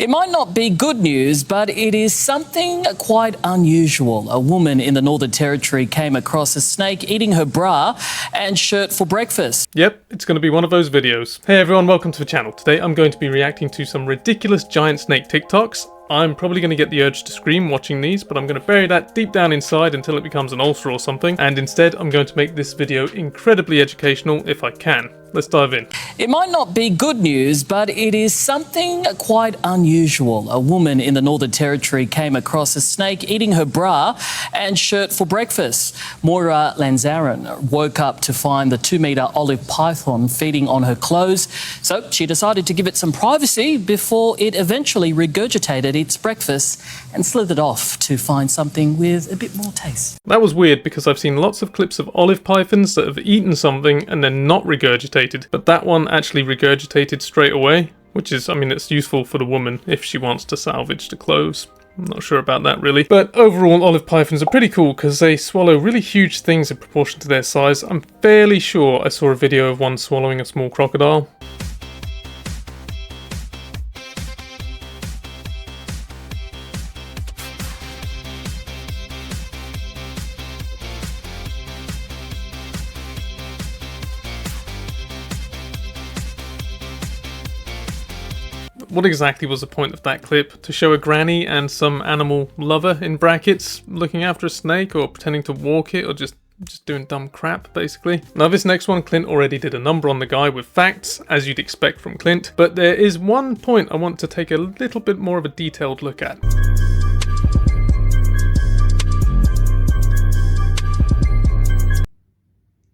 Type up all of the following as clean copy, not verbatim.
It might not be good news, but it is something quite unusual. A woman in the Northern Territory came across a snake eating her bra and shirt for breakfast. Yep, it's going to be one of those videos. Hey everyone, welcome to the channel. Today I'm going to be reacting to some ridiculous giant snake TikToks. I'm probably going to get the urge to scream watching these, but I'm going to bury that deep down inside until it becomes an ulcer or something, and instead I'm going to make this video incredibly educational if I can. Let's dive in. It might not be good news, but it is something quite unusual. A woman in the Northern Territory came across a snake eating her bra and shirt for breakfast. Moira Lanzarin woke up to find the 2-metre olive python feeding on her clothes, so she decided to give it some privacy before it eventually regurgitated its breakfast and slithered off to find something with a bit more taste. That was weird because I've seen lots of clips of olive pythons that have eaten something and then not regurgitated. But that one actually regurgitated straight away, which is, I mean, it's useful for the woman if she wants to salvage the clothes. I'm not sure about that really. But overall, olive pythons are pretty cool because they swallow really huge things in proportion to their size. I'm fairly sure I saw a video of one swallowing a small crocodile. What exactly was the point of that clip? To show a granny and some animal lover, in brackets, looking after a snake or pretending to walk it or just doing dumb crap, basically. Now this next one, Clint already did a number on the guy with facts, as you'd expect from Clint, but there is one point I want to take a little bit more of a detailed look at.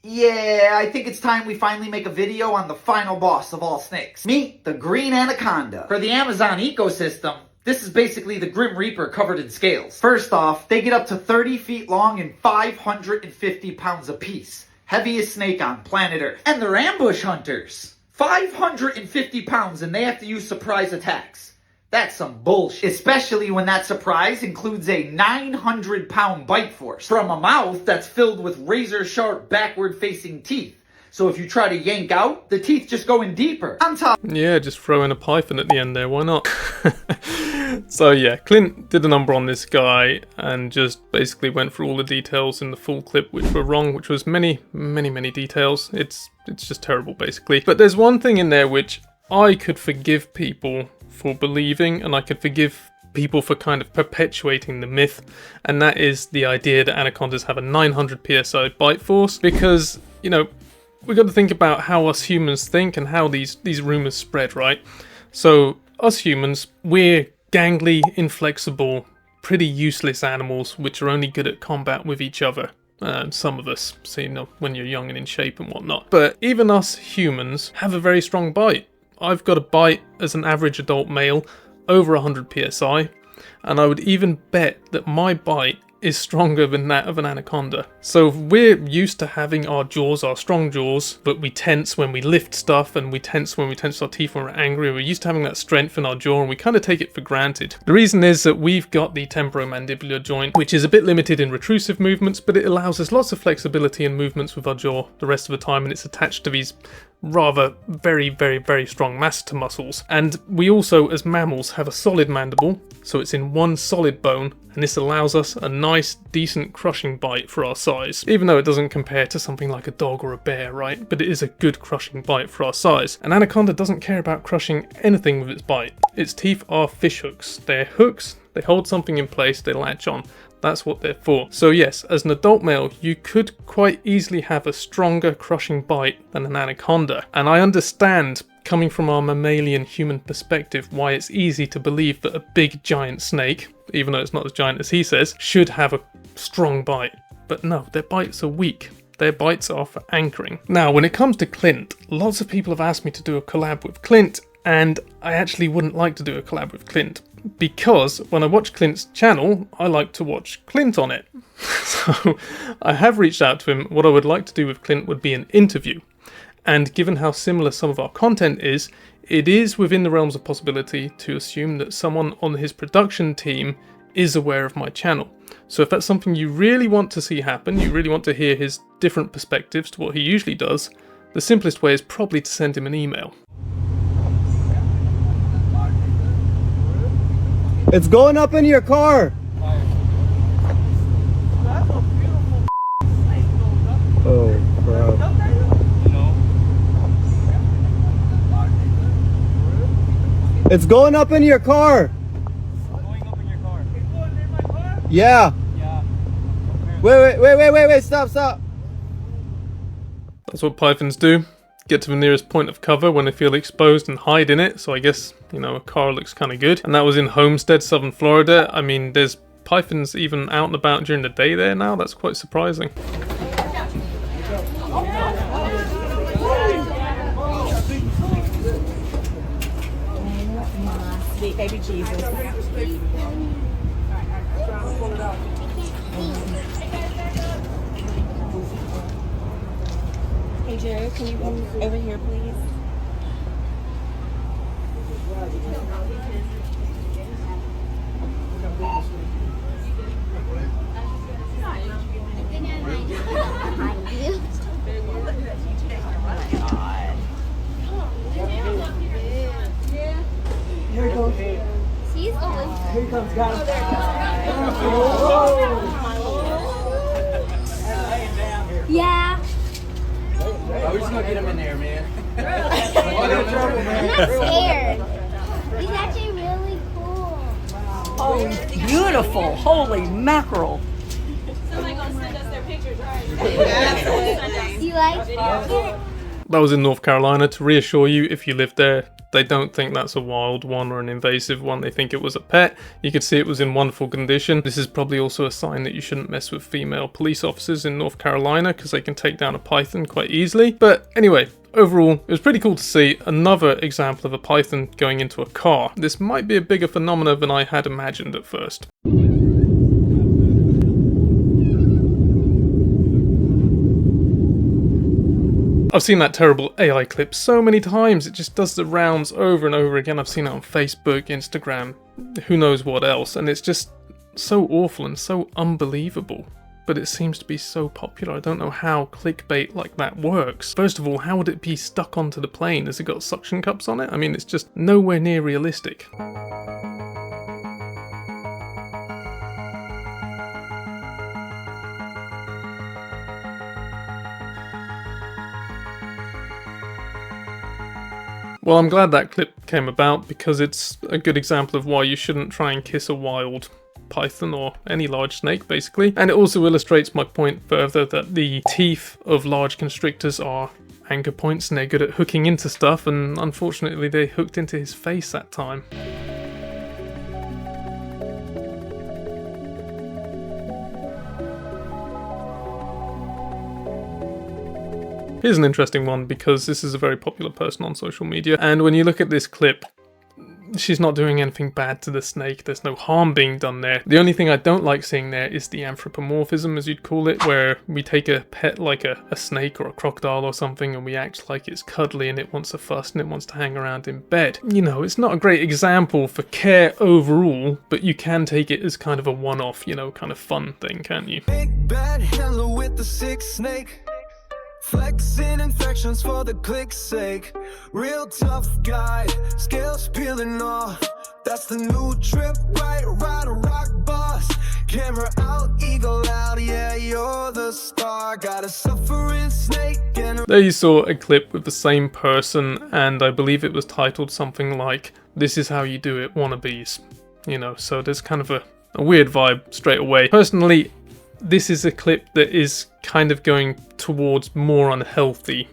Yeah, I think it's time we finally make a video on the final boss of all snakes. Meet the green anaconda. For the Amazon ecosystem, this is basically the Grim Reaper covered in scales. First off, they get up to 30 feet long and 550 pounds apiece. Heaviest snake on planet Earth. And they're ambush hunters. 550 pounds and they have to use surprise attacks. That's some bullshit. Especially when that surprise includes a 900-pound bite force from a mouth that's filled with razor-sharp backward-facing teeth. So if you try to yank out, the teeth just go in deeper. On top. Yeah, just throw in a python at the end there, why not? So yeah, Clint did a number on this guy and just basically went through all the details in the full clip which were wrong, which was many details. It's just terrible basically. But there's one thing in there which I could forgive people for believing, and I could forgive people for kind of perpetuating the myth, and that is the idea that anacondas have a 900 psi bite force, because, you know, we've got to think about how us humans think and how these rumours spread, right? So us humans, we're gangly, inflexible, pretty useless animals which are only good at combat with each other. Some of us, so you know, when you're young and in shape and whatnot. But even us humans have a very strong bite. I've got a bite as an average adult male over 100 psi, and I would even bet that my bite is stronger than that of an anaconda. So we're used to having our jaws, our strong jaws, but we tense when we lift stuff, and we tense when we tense our teeth when we're angry. We're used to having that strength in our jaw, and we kind of take it for granted. The reason is that we've got the temporomandibular joint, which is a bit limited in retrusive movements, but it allows us lots of flexibility in movements with our jaw the rest of the time, and it's attached to these rather very strong masseter muscles. And we also, as mammals, have a solid mandible, so it's in one solid bone, and this allows us a nice, decent crushing bite for our size. Even though it doesn't compare to something like a dog or a bear, right? But it is a good crushing bite for our size. An anaconda doesn't care about crushing anything with its bite. Its teeth are fish hooks. They're hooks, they hold something in place, they latch on. That's what they're for. So yes, as an adult male, you could quite easily have a stronger crushing bite than an anaconda. And I understand, coming from our mammalian human perspective, why it's easy to believe that a big giant snake, even though it's not as giant as he says, should have a strong bite. But no, their bites are weak. Their bites are for anchoring. Now, when it comes to Clint, lots of people have asked me to do a collab with Clint, and I actually wouldn't like to do a collab with Clint, because when I watch Clint's channel, I like to watch Clint on it. So I have reached out to him. What I would like to do with Clint would be an interview. And given how similar some of our content is, it is within the realms of possibility to assume that someone on his production team is aware of my channel. So if that's something you really want to see happen, you really want to hear his different perspectives to what he usually does, the simplest way is probably to send him an email. It's going up in your car. Oh, bro. It's going up in your car. Going up in your car. It's going in my car? Yeah. Yeah. Wait, stop. That's what pythons do. Get to the nearest point of cover when they feel exposed and hide in it. So I guess, you know, a car looks kind of good. And that was in Homestead, southern Florida. I mean, there's pythons even out and about during the day there now. That's quite surprising. Sweet baby Jesus. Hey Jerry, can you come over here please? Here he goes. He's going. Here he comes, got him. Yeah. We're just gonna get him in there, man. I'm not scared. He's actually really cool. Oh, beautiful. Holy mackerel. Somebody gonna send us their pictures, right? You like it? That was in North Carolina. To reassure you, if you live there, they don't think that's a wild one or an invasive one. They think it was a pet. You could see it was in wonderful condition. This is probably also a sign that you shouldn't mess with female police officers in North Carolina because they can take down a python quite easily. But anyway, overall, it was pretty cool to see another example of a python going into a car. This might be a bigger phenomenon than I had imagined at first. I've seen that terrible AI clip so many times, it just does the rounds over and over again. I've seen it on Facebook, Instagram, who knows what else, and it's just so awful and so unbelievable. But it seems to be so popular. I don't know how clickbait like that works. First of all, how would it be stuck onto the plane? Has it got suction cups on it? I mean, it's just nowhere near realistic. Well, I'm glad that clip came about because it's a good example of why you shouldn't try and kiss a wild python or any large snake, basically. And it also illustrates my point further that the teeth of large constrictors are anchor points and they're good at hooking into stuff, and unfortunately they hooked into his face that time. Here's an interesting one because this is a very popular person on social media, and when you look at this clip, she's not doing anything bad to the snake. There's no harm being done there. The only thing I don't like seeing there is the anthropomorphism, as you'd call it, where we take a pet like a snake or a crocodile or something and we act like it's cuddly and it wants a fuss and it wants to hang around in bed. You know, it's not a great example for care overall, but you can take it as kind of a one-off, you know, kind of fun thing, can't you? Big bad handler with the sick snake. Flexing infections for the click's sake. Real tough guy, scales peeling off. That's the new trip, right? Ride a rock boss. Camera out, eagle out, yeah, you're the star. Got a suffering snake and There you saw a clip with the same person, and I believe it was titled something like, "This is how you do it, wannabes." You know, so there's kind of a weird vibe straight away. Personally, this is a clip that is kind of going towards more unhealthy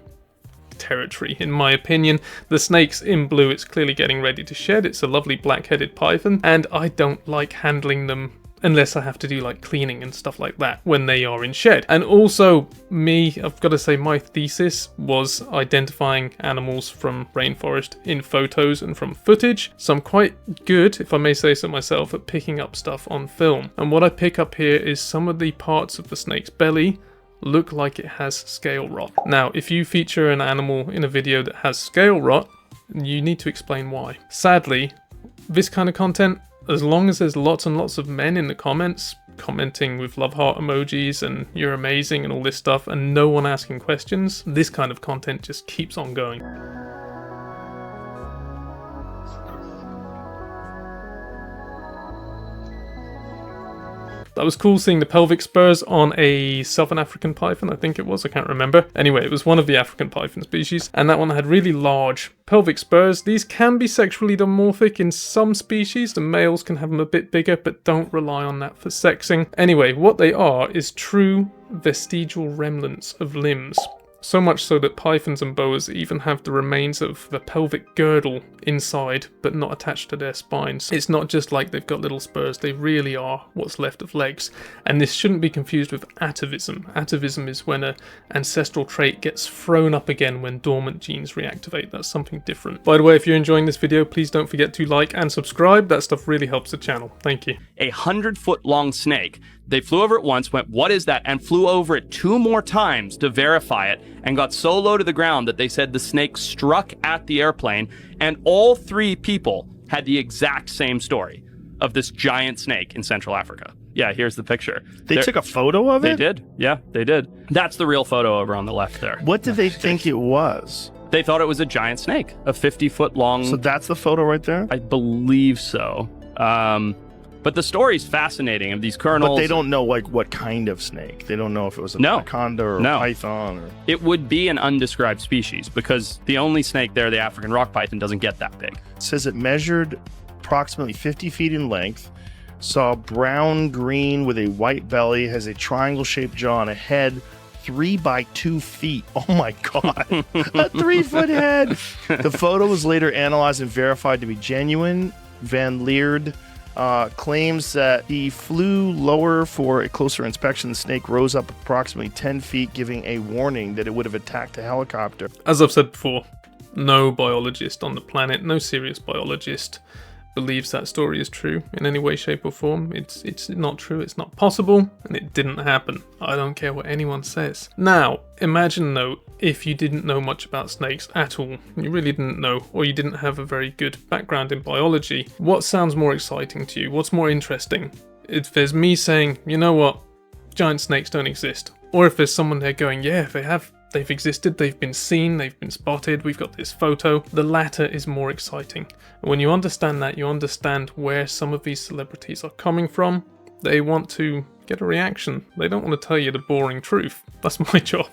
territory, in my opinion. The snake's in blue, it's clearly getting ready to shed. It's a lovely black-headed python, and I don't like handling them unless I have to do like cleaning and stuff like that when they are in shed. And also, I've got to say, my thesis was identifying animals from rainforest in photos and from footage, so I'm quite good, if I may say so myself, at picking up stuff on film. And what I pick up here is some of the parts of the snake's belly look like it has scale rot. Now, if you feature an animal in a video that has scale rot, you need to explain why. Sadly, this kind of content, as long as there's lots and lots of men in the comments commenting with love heart emojis and you're amazing and all this stuff, and no one asking questions, this kind of content just keeps on going. That was cool seeing the pelvic spurs on a southern African python, I think it was, I can't remember. Anyway, it was one of the African python species, and that one had really large pelvic spurs. These can be sexually dimorphic in some species. The males can have them a bit bigger, but don't rely on that for sexing. Anyway, what they are is true vestigial remnants of limbs. So much so that pythons and boas even have the remains of the pelvic girdle inside, but not attached to their spines. It's not just like they've got little spurs, they really are what's left of legs. And this shouldn't be confused with atavism. Atavism is when an ancestral trait gets thrown up again when dormant genes reactivate. That's something different. By the way, if you're enjoying this video, please don't forget to like and subscribe. That stuff really helps the channel. Thank you. 100-foot-long snake. They flew over it once, went, "What is that?" and flew over it 2 more times to verify it, and got so low to the ground that they said the snake struck at the airplane, and all 3 people had the exact same story of this giant snake in Central Africa. Yeah, here's the picture. They took a photo of it? They did. Yeah, they did. That's the real photo over on the left there. What did they think it was? They thought it was a giant snake, a 50-foot long... So that's the photo right there? I believe so. But the story's fascinating of these kernels. But they don't know like what kind of snake. They don't know if it was an anaconda or a python. Or... It would be an undescribed species because the only snake there, the African rock python, doesn't get that big. It says it measured approximately 50 feet in length, saw brown-green with a white belly, has a triangle-shaped jaw and a head 3 by 2 feet. Oh my God, a 3-foot head. The photo was later analyzed and verified to be genuine. Van Leerd claims that he flew lower for a closer inspection. The snake rose up approximately 10 feet, giving a warning that it would have attacked a helicopter. As I've said before, no biologist on the planet, no serious biologist, believes that story is true in any way, shape or form. It's not true, it's not possible, and it didn't happen. I don't care what anyone says. Now, imagine though, if you didn't know much about snakes at all, you really didn't know, or you didn't have a very good background in biology, what sounds more exciting to you? What's more interesting? If there's me saying, you know what, giant snakes don't exist, or if there's someone there going, yeah, they've existed, they've been seen, they've been spotted, we've got this photo. The latter is more exciting. And when you understand that, you understand where some of these celebrities are coming from. They want to get a reaction. They don't want to tell you the boring truth. That's my job.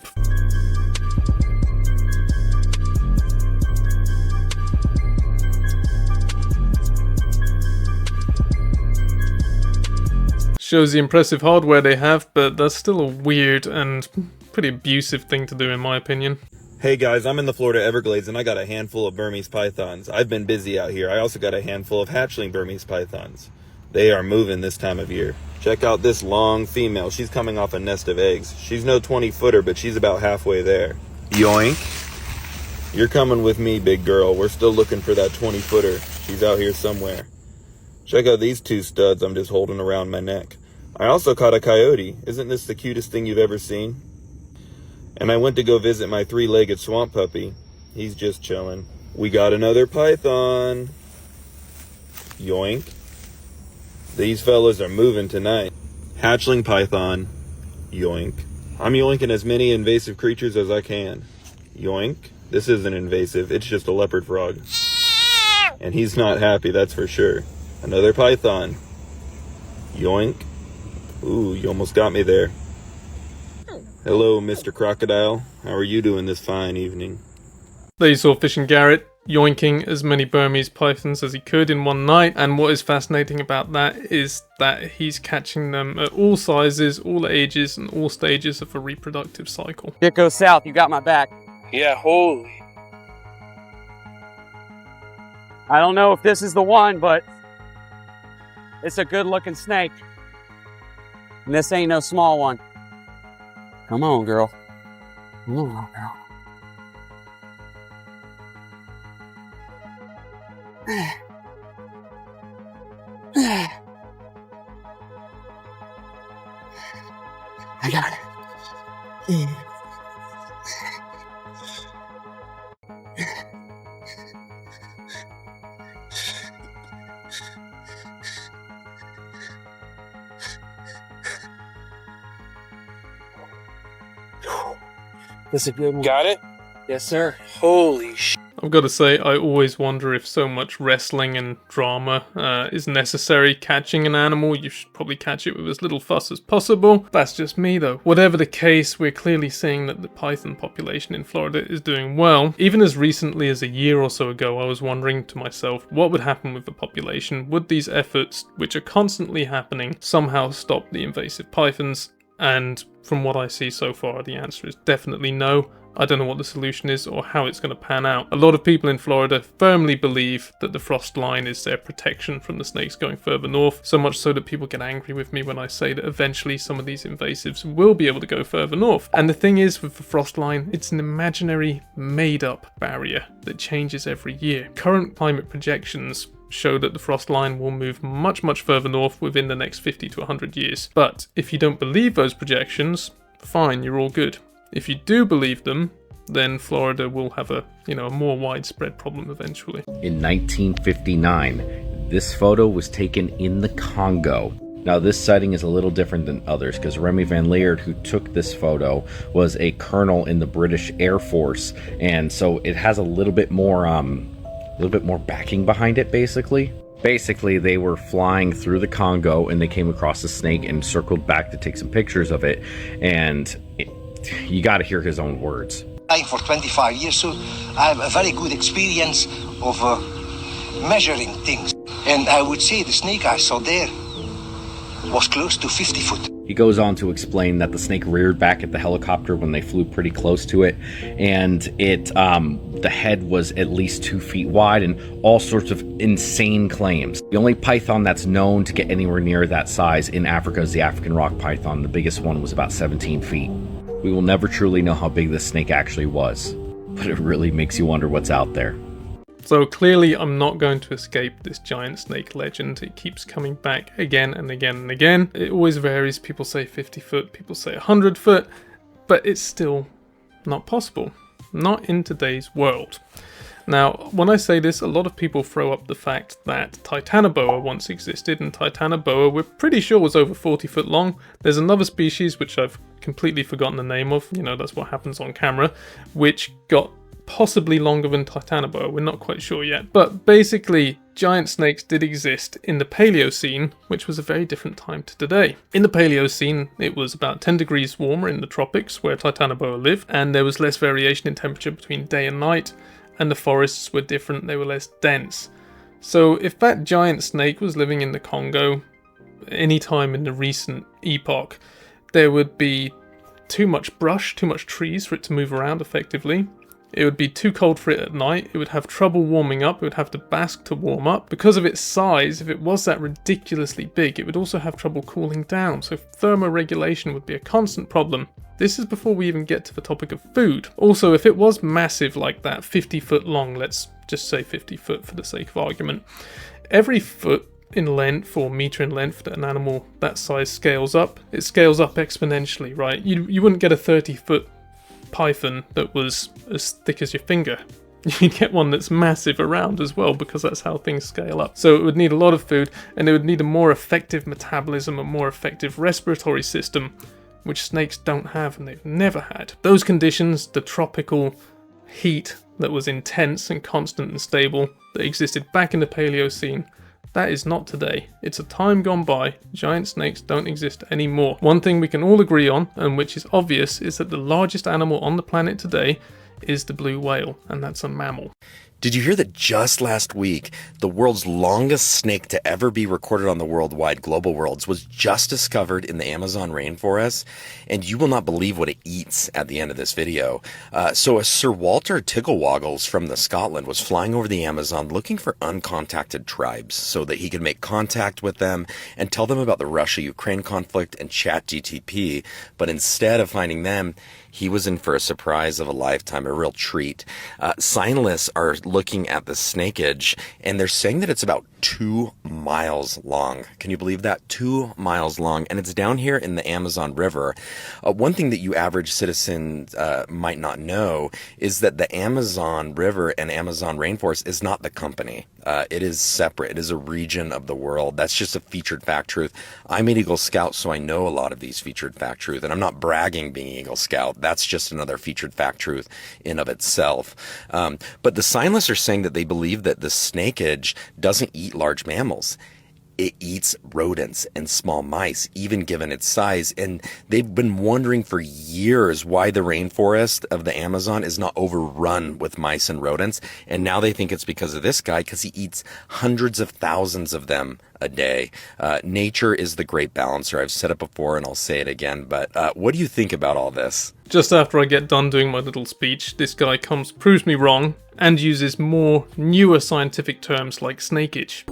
Shows the impressive hardware they have, but that's still a weird and pretty abusive thing to do in my opinion. Hey guys, I'm in the Florida Everglades and I got a handful of Burmese pythons. I've been busy out here. I also got a handful of hatchling Burmese pythons. They are moving this time of year. Check out this long female. She's coming off a nest of eggs. She's no 20-footer, but she's about halfway there. Yoink. You're coming with me, big girl. We're still looking for that 20-footer. She's out here somewhere. Check out these 2 studs I'm just holding around my neck. I also caught a coyote. Isn't this the cutest thing you've ever seen? And I went to go visit my 3-legged swamp puppy. He's just chilling. We got another python. Yoink. These fellas are moving tonight. Hatchling python. Yoink. I'm yoinking as many invasive creatures as I can. Yoink. This isn't invasive, it's just a leopard frog. And he's not happy, that's for sure. Another python. Yoink. Ooh, you almost got me there. Hello, Mr. Crocodile. How are you doing this fine evening? There you saw Fishing Garrett yoinking as many Burmese pythons as he could in one night, and what is fascinating about that is that he's catching them at all sizes, all ages, and all stages of a reproductive cycle. It goes south, you got my back. Yeah, holy. I don't know if this is the one, but it's a good looking snake. And this ain't no small one. Come on, girl. Come on, girl. I got it. This is a good one. Got it? Yes, sir. Holy sh! I I've got to say, I always wonder if so much wrestling and drama is necessary. Catching an animal, you should probably catch it with as little fuss as possible. That's just me though. Whatever the case, we're clearly seeing that the python population in Florida is doing well. Even as recently as a year or so ago, I was wondering to myself, what would happen with the population? Would these efforts, which are constantly happening, somehow stop the invasive pythons? And from what I see so far, the answer is definitely no. I don't know what the solution is or how it's going to pan out. A lot of people in Florida firmly believe that the frost line is their protection from the snakes going further north, so much so that people get angry with me when I say that eventually some of these invasives will be able to go further north. And the thing is with the frost line, it's an imaginary, made-up barrier that changes every year. Current climate projections show that the frost line will move much, much further north within the next 50 to 100 years. But if you don't believe those projections, fine, you're all good. If you do believe them, then Florida will have a more widespread problem eventually. In 1959, this photo was taken in the Congo. Now this sighting is a little different than others because Remy Van Leerd, who took this photo, was a colonel in the British Air Force, and so it has a little bit more backing behind it, basically. Basically, they were flying through the Congo and they came across a snake and circled back to take some pictures of it, and you got to hear his own words. For 25 years, so I have a very good experience of measuring things. And I would say the snake I saw there was close to 50 foot. He goes on to explain that the snake reared back at the helicopter when they flew pretty close to it, and the head was at least 2 feet wide, and all sorts of insane claims. The only python that's known to get anywhere near that size in Africa is the African rock python. The biggest one was about 17 feet. We will never truly know how big this snake actually was, but it really makes you wonder what's out there. So clearly I'm not going to escape this giant snake legend. It keeps coming back again and again and again. It always varies. People say 50 foot, people say 100 foot, but it's still not possible. Not in today's world. Now, when I say this, a lot of people throw up the fact that Titanoboa once existed, and Titanoboa we're pretty sure was over 40 foot long. There's another species, which I've completely forgotten the name of, that's what happens on camera, which got possibly longer than Titanoboa, we're not quite sure yet. But basically, giant snakes did exist in the Paleocene, which was a very different time to today. In the Paleocene, it was about 10 degrees warmer in the tropics where Titanoboa lived, and there was less variation in temperature between day and night, and the forests were different, they were less dense. So if that giant snake was living in the Congo any time in the recent epoch, there would be too much brush, too much trees for it to move around effectively. It would be too cold for it at night, it would have trouble warming up, it would have to bask to warm up. Because of its size, if it was that ridiculously big, it would also have trouble cooling down, so thermoregulation would be a constant problem. This is before we even get to the topic of food. Also, if it was massive like that, 50 foot long, let's just say 50 foot for the sake of argument, every foot in length or meter in length that an animal that size scales up, it scales up exponentially, right? You wouldn't get a 30 foot python that was as thick as your finger. You'd get one that's massive around as well, because that's how things scale up. So it would need a lot of food, and it would need a more effective metabolism, a more effective respiratory system, which snakes don't have and they've never had. Those conditions, the tropical heat that was intense and constant and stable that existed back in the Paleocene, that is not today. It's a time gone by. Giant snakes don't exist anymore. One thing we can all agree on, and which is obvious, is that the largest animal on the planet today is the blue whale, and that's a mammal. Did you hear that just last week, the world's longest snake to ever be recorded on the worldwide global worlds was just discovered in the Amazon rainforest? And you will not believe what it eats at the end of this video. So a Sir Walter Tigglewoggles from Scotland was flying over the Amazon looking for uncontacted tribes so that he could make contact with them and tell them about the Russia-Ukraine conflict and ChatGTP. But instead of finding them, he was in for a surprise of a lifetime, a real treat. Scientists are looking at the snakeage, and they're saying that it's about 2 miles long. Can you believe that? 2 miles long. And it's down here in the Amazon River. One thing that you average citizens might not know is that the Amazon River and Amazon rainforest is not the company. It is separate. It is a region of the world. That's just a featured fact truth. I'm an Eagle Scout, so I know a lot of these featured fact truth. And I'm not bragging being Eagle Scout. That's just another featured fact truth in of itself. But the scientists are saying that they believe that the snakeage doesn't eat large mammals. It eats rodents and small mice, even given its size. And they've been wondering for years why the rainforest of the Amazon is not overrun with mice and rodents. And now they think it's because of this guy, because he eats hundreds of thousands of them a day. Nature is the great balancer. I've said it before and I'll say it again. But what do you think about all this? Just after I get done doing my little speech, this guy proves me wrong and uses more newer scientific terms like snakeage.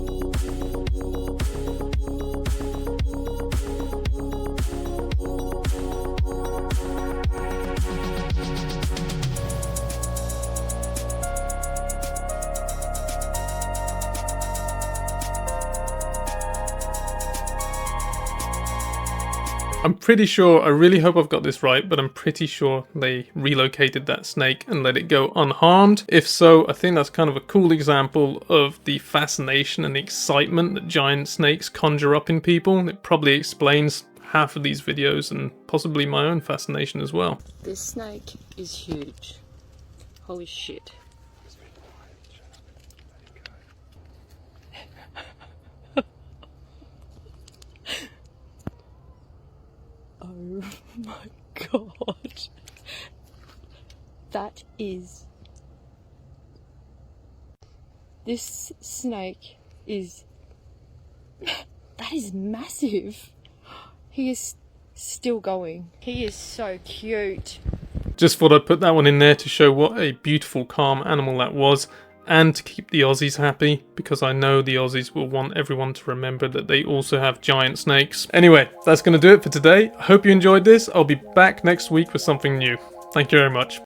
I'm pretty sure, I really hope I've got this right, but I'm pretty sure they relocated that snake and let it go unharmed. If so, I think that's kind of a cool example of the fascination and the excitement that giant snakes conjure up in people. It probably explains half of these videos and possibly my own fascination as well. This snake is huge. Holy shit. Oh my god. That is... This snake is... That is massive. He is still going. He is so cute. Just thought I'd put that one in there to show what a beautiful, calm animal that was, and to keep the Aussies happy, because I know the Aussies will want everyone to remember that they also have giant snakes. Anyway, that's going to do it for today. I hope you enjoyed this. I'll be back next week with something new. Thank you very much.